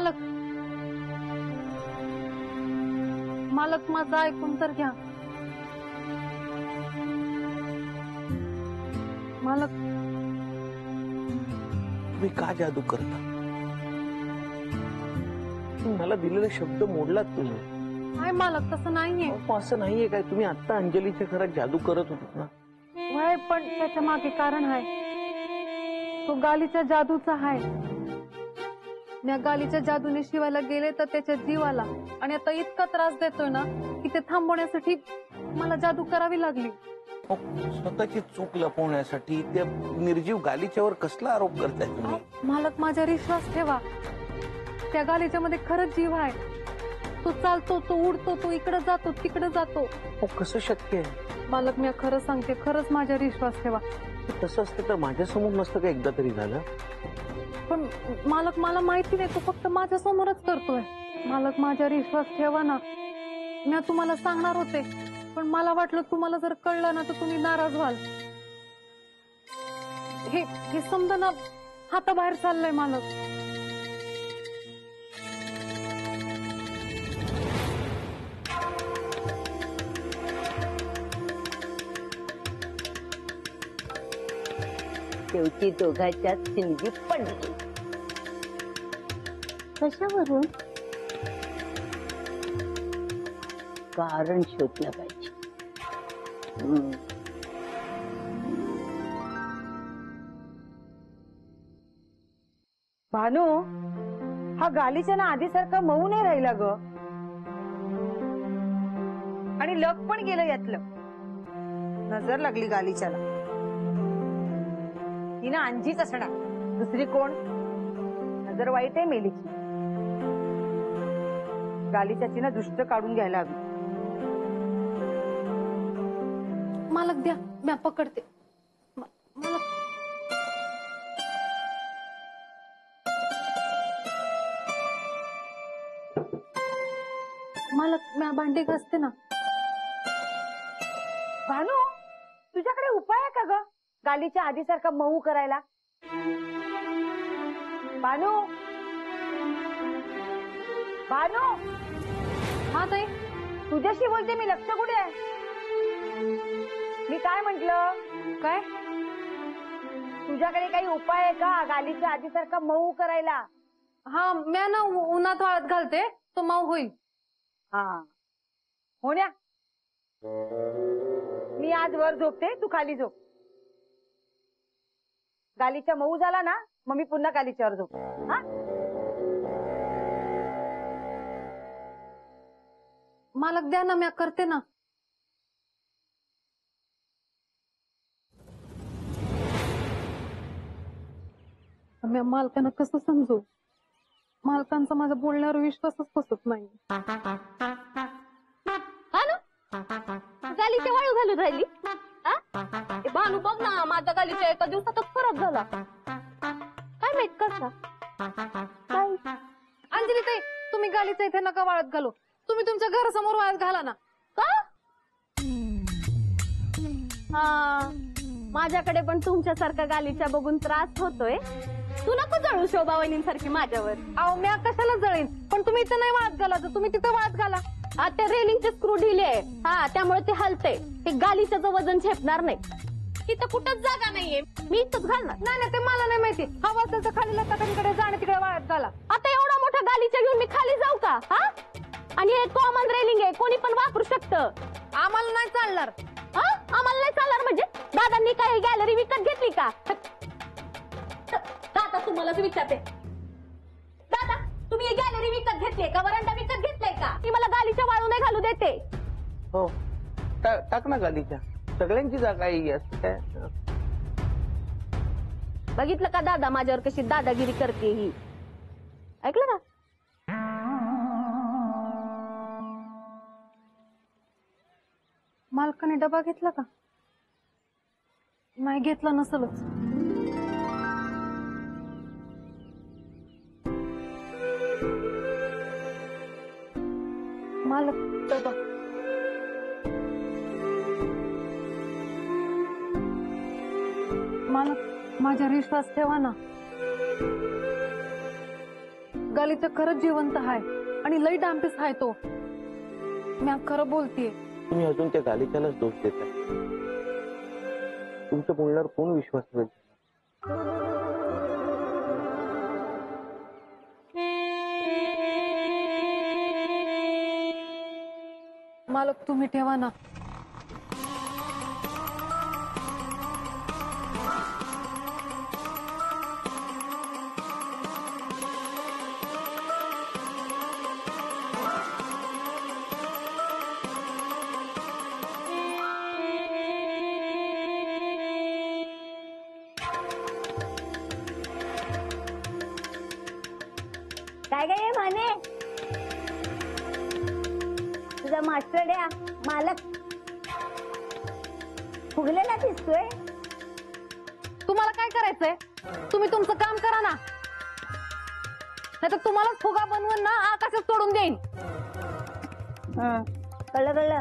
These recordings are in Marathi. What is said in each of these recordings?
मालक, मालक माझं ऐकून तर घ्या. मालक, तुम्ही का जादू करता? मला दिलेले शब्द मोडलात तुम्ही. काय मालक, तसं नाहीये. असं नाहीये काय? तुम्ही आता अंजलीच्या घरात जादू करत होतात ना? वय, पण त्याच्या मागे कारण आहे. तो गालीच्या जादूचा आहे. मी गालीच्या जादूने शिवायला गेले तर त्याच्या जीवाला आणि आता इतका त्रास देतोय ना की ते थांबवण्यासाठी मला जादू करावी लागली. स्वतःची चूक लपवण्यासाठी त्या निर्जीव गालीच्यावर कसला आरोप करताय तुम्ही? मालक, माझ्यावर विश्वास ठेवा. त्या गालीच्या मध्ये खरंच जीव आहे. तो चालतो, तो उडतो, तो इकडे जातो, तिकडे जातो. कसं शक्य आहे? मालक, मी खरं सांगते, खरंच माझ्यावर विश्वास ठेवा. तसं असतं तर माझ्यासमोर नसतं का एकदा तरी झालं? पण मालक, मला माहिती नाही, तो फक्त माझ्या समोरच करतोय. मालक, माझ्यावर विश्वास ठेवा ना. मी तुम्हाला सांगणार होते, पण मला वाटलं तुम्हाला जर कळलं ना तर तुम्ही नाराज व्हाल. हे समजा ना हाताबाहेर चाललंय मालक. शेवटी दोघांच्यात सिंधी पडली. कशावरून? कारण शोधलं पाहिजे. भानू, हा गालीच्या ना आधीसारखा मऊ नाही राहिला ग. आणि लक पण गेलं यातलं. नजर लागली गालीच्याला. ही ना अंजीच असणार, दुसरी कोण? नजर वाईट आहे मेलीची. गालीच्याची ना दृष्ट काढून घ्यायला हवी. मालक द्या, मी पकडते. मालक, मालक, मी भांडी घासते ना. भानू, तुझ्याकडे उपाय आहे का ग गालीच्या आधीसारखा मऊ करायला? भानू, भानू. हा ताई, तुझ्याशी बोलते मी, लक्ष कुठे आहे? मी काय म्हंटल? काय? तुझ्याकडे काही उपाय आहे का गालीच्या आधीसारखा मऊ करायला? हा, मी ना उन्हात वाळत घालते, तो मऊ होईल. हा, होण्या. मी आज वर झोपते, तू खाली झोप. गालीच्या मऊ झाला ना मग मी पुन्हा गालीच्यावर झोपते. हा, मालक द्या ना, मी करते ना. मी मालकांना कसं समजू? मालकांचा माझ्या बोलण्यावर विश्वासच बसत नाही. गालीच्या वाळू घालून राहिली. भानू बघ ना, माझ्या गालीच्या एका दिवसातच फरक झाला. काय माहित कसा? अंजली ताई, तुम्ही गालीचं इथे नका वाळत घालू. तुम्ही तुमच्या घरासमोर वाळत घाला ना. का? हा, माझ्याकडे पण तुमच्यासारखा गालीच्या बघून त्रास होतोय. तू नको जळू शोभा वहिनींसारखी माझ्यावर. अहो, मी कशाला जळीन? पण तुम्ही इथं नाही वाळत घाला, तर तुम्ही तिथं वाळत घाला. त्या रेलिंगचे स्क्रू ढिले आहे. हा, त्यामुळे ते हलते. ते गालीचं वजन झेपणार नाही. इथं कुठंच जागा नाहीये, मी इथंच घालणार. नाही, ते मला नाही माहिती. हवा असेल तर खाली लताकडे जा आणि तिकडे वाळत घाला. आता एवढा मोठा गालीच्या घेऊन मी खाली जाऊ का? हा, आणि हे कॉमन रेलिंग आहे, कोणी पण वापरू शकतं. आम्हाला नाही चालणार. हा, आम्हाला नाही चालणार म्हणजे? दादांनी काय गॅलरी विकत घेतली का? दादा, तुम्हालाच विचारते. दादा, तुम्ही ही गॅलरी विकत घेतलीये का? वरांडा विकत घेतलाय का? ती मला गालीच्या वाळू नाही घालू देते. हो, टाक ना गालीच्या. सगळ्यांची जागा आहे असते. बघितलं का दादा माझ्यावर कशी दादागिरी करते ही? ऐकलं का? मालकाने डबा घेतला का? नाही घेतला नसलच. मालक, डबा. मालक, माझ्यावर विश्वास ठेवा ना. गालीचा खरंच जिवंत आहे आणि लई डांबीस आहे तो. मी खरं बोलतीये. तुम्ही अजून त्या गालिच्यालाच दोष देताय. तुमच्या बोलण्यावर कोण विश्वास ठेवेल? मालक तुम्ही ठेवा ना. काय काय म्हणे तुझा मास्टर द्या मालक फुगलेला दिसतोय. तुम्हाला काय करायचंय? तुम्ही तुमचं काम करा ना, नाही तर तुम्हालाच फुगा बनवून ना आकाशात सोडून देईन. कळलं कळलं.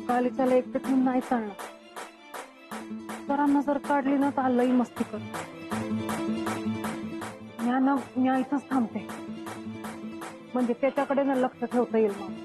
गालीच्याला एकटे ठेवून नाही चालणार. सरांना जर काढली ना तर लई मस्ती कर. मी इथंच थांबते, म्हणजे त्याच्याकडे ना लक्ष ठेवता येईल मला.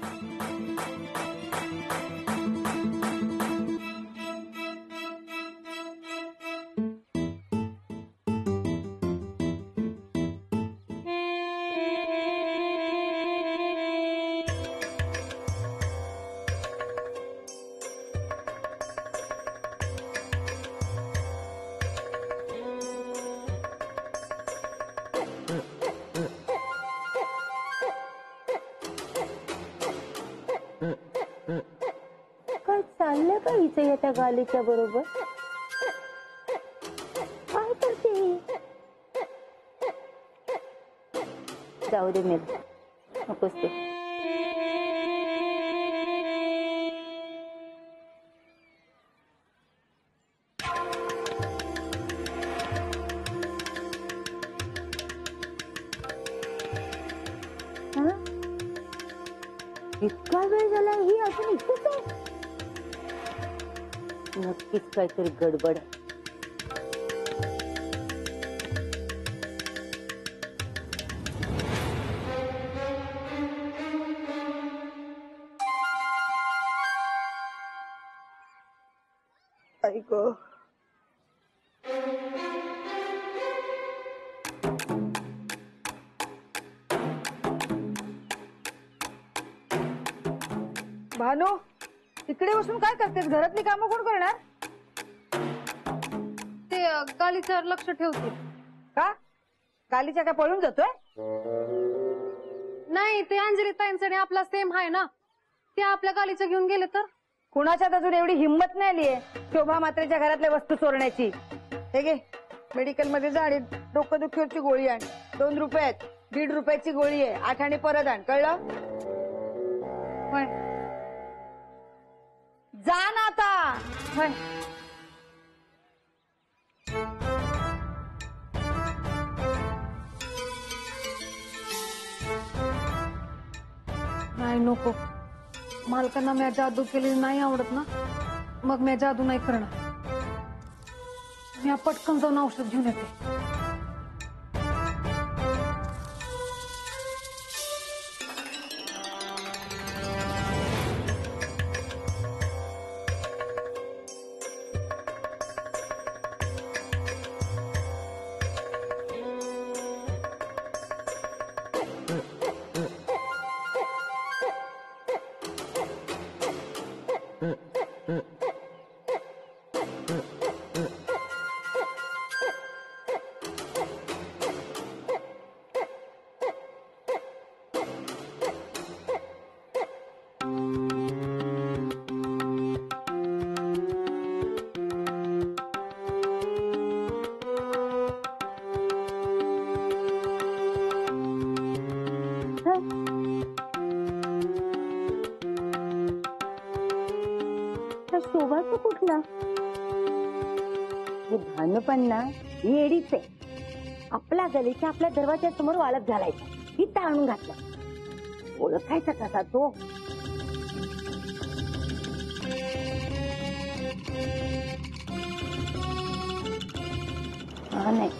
काय चाललं का हिचं या त्या गालीच्या बरोबर? काय करते ही? जाऊ दे मेल, नकोच ते. इतका वेळ झाला ही अजून इथेच आहे. नक्कीच काहीतरी गडबड आहे. ऐक भानू, इकडे बसून काय करतेस? घरातली कामं कोण करणार? ते गालीच्यावर लक्ष ठेवते. का गालीच्या काय पळून जातोय? नाही, ते अंजली ताईंचा आपला सेम आहे ना, ते आपल्या गालीच्या घेऊन गेले तर. कुणाच्यात अजून एवढी हिंमत नाही आलीये शोभा मात्रेच्या घरातल्या वस्तू चोरण्याची. हे घे, मेडिकल मध्ये जा आणि डोकंदुखीवरची गोळी आण. 2 रुपयात 1.5 रुपयाची गोळी आहे. 8 आणि परत आण, कळलं? होय जा ना आता. होय. नाही नको, मालकांना मी जादू केलेली नाही आवडत ना, मग मी जादू नाही करणार. मी पटकन जाऊन औषध घेऊन येते. शोभाचं कुठला? हे भानू पण ना येडीच आहे. आपल्या गलीच्या आपल्या दरवाजा समोर वाळत घालायचं इथं आणून घातला. ओळखायचा कसा तो? हा नाही,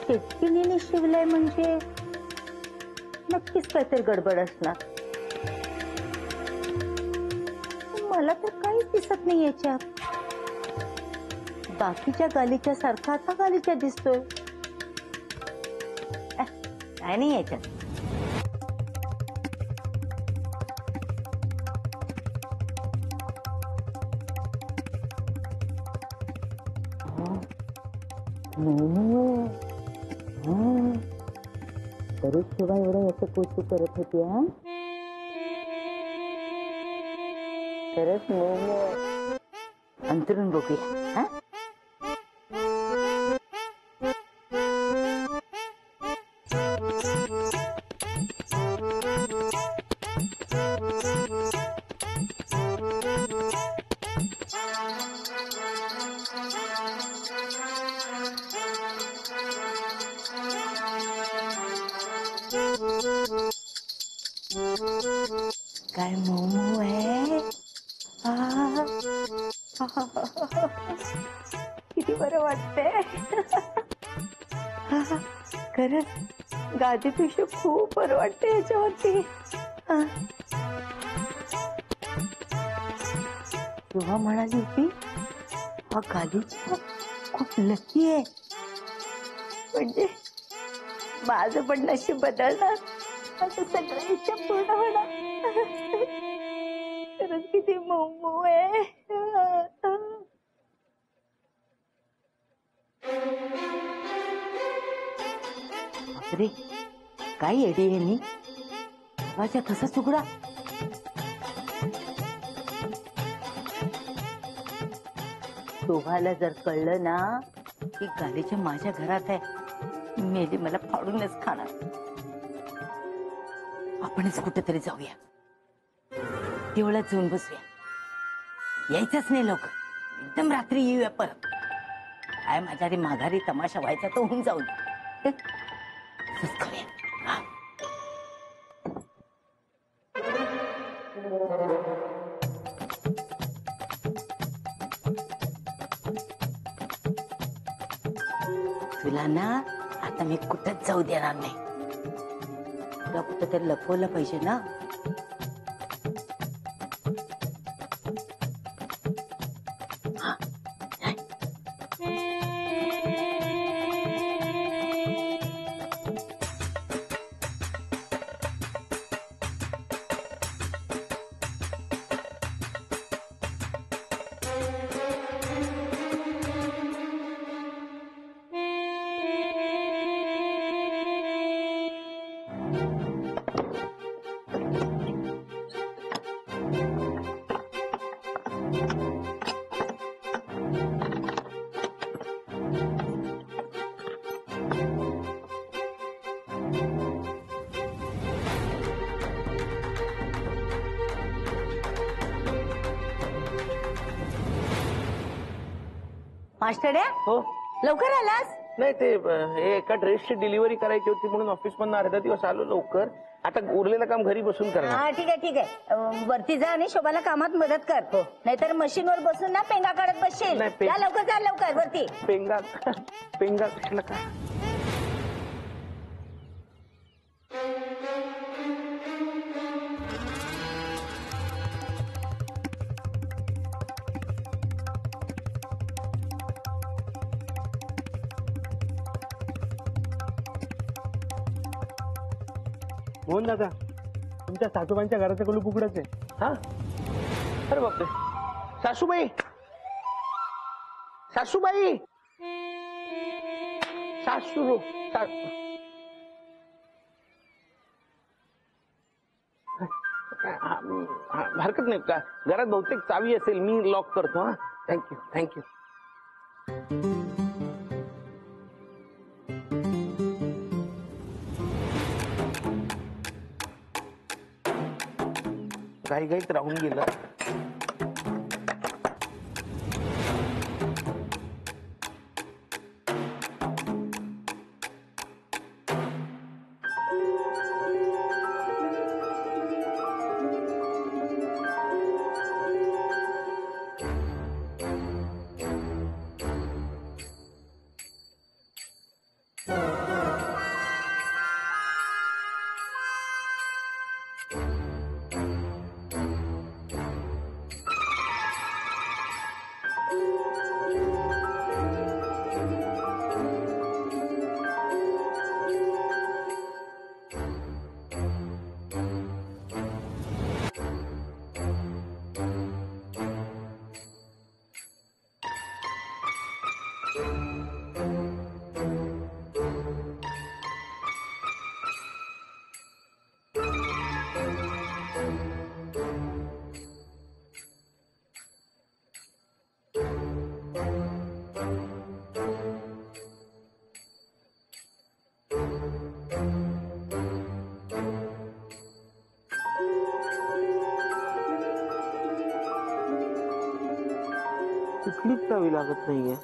केतकीने शिवलाय म्हणजे नक्कीच काहीतरी गडबड असणार. मला तर काहीच दिसत नाही याच्यात. बाकीच्या गालीच्या सारखा आता गालीच्या दिसतोय. काय नाही याच्यात. तरी शिवा एवढं याचं कौतुक करत होती. हा खरंच अंतरून बघूया. हा काय मोमो आहे. किती बरं वाटतंय. खरंच गादीपेक्षा खूप बरं वाटतंय याच्यावरती. तेव्हा म्हणाली होती हा गादीच्या खूप लकी आहे. म्हणजे माझं पण नशीब बदलणार. असं सगळं इच्छा पूर्ण होणार. खरंच किती मोमो आहे. बापरे काय एडी आहे मी. माझ्या कसा सुगडा. शोभाला जर कळलं ना की गालीच्या माझ्या घरात आहे, मेली मला फाडूनच खाणार. आपणच कुठेतरी जाऊया. देवळात जाऊन बसूया. यायचंच नाही लोक. एकदम रात्री येऊया परत. काय माझ्या रे माघारी तमाशा व्हायचा तो होऊन जाऊन करूया. तुला ना आता मी कुठंच जाऊ देणार नाही. तुला कुठं तरी लपवलं पाहिजे ना. मास्टर्या हो लवकर आलास. नाही ते हे एका ड्रेसची डिलिव्हरी करायची होती म्हणून ऑफिस मधून अर्धा दिवस आलो लवकर. आता उरलेलं काम घरी बसून करणार. हा ठीक आहे ठीक आहे. वरती जा आणि शोभाला कामात मदत कर. नाहीतर मशीनवर बसून ना पेंगा काढत बसशील. नाही, जा लवकर वरती. पेंगा पेंगा कशाला काय? मोहन दादा, तुमच्या सासूबाईंच्या घराचं कुलूप उघडच आहे. हा, अरे बापरे. सासूबाई, सासूबाई, सासू हरकत नाही का? घरात बहुतेक चावी असेल, मी लॉक करतो. हा, थँक्यू थँक्यू. घाईघाईत राहून गेलं. कुठलीच चावी लागत नाहीये.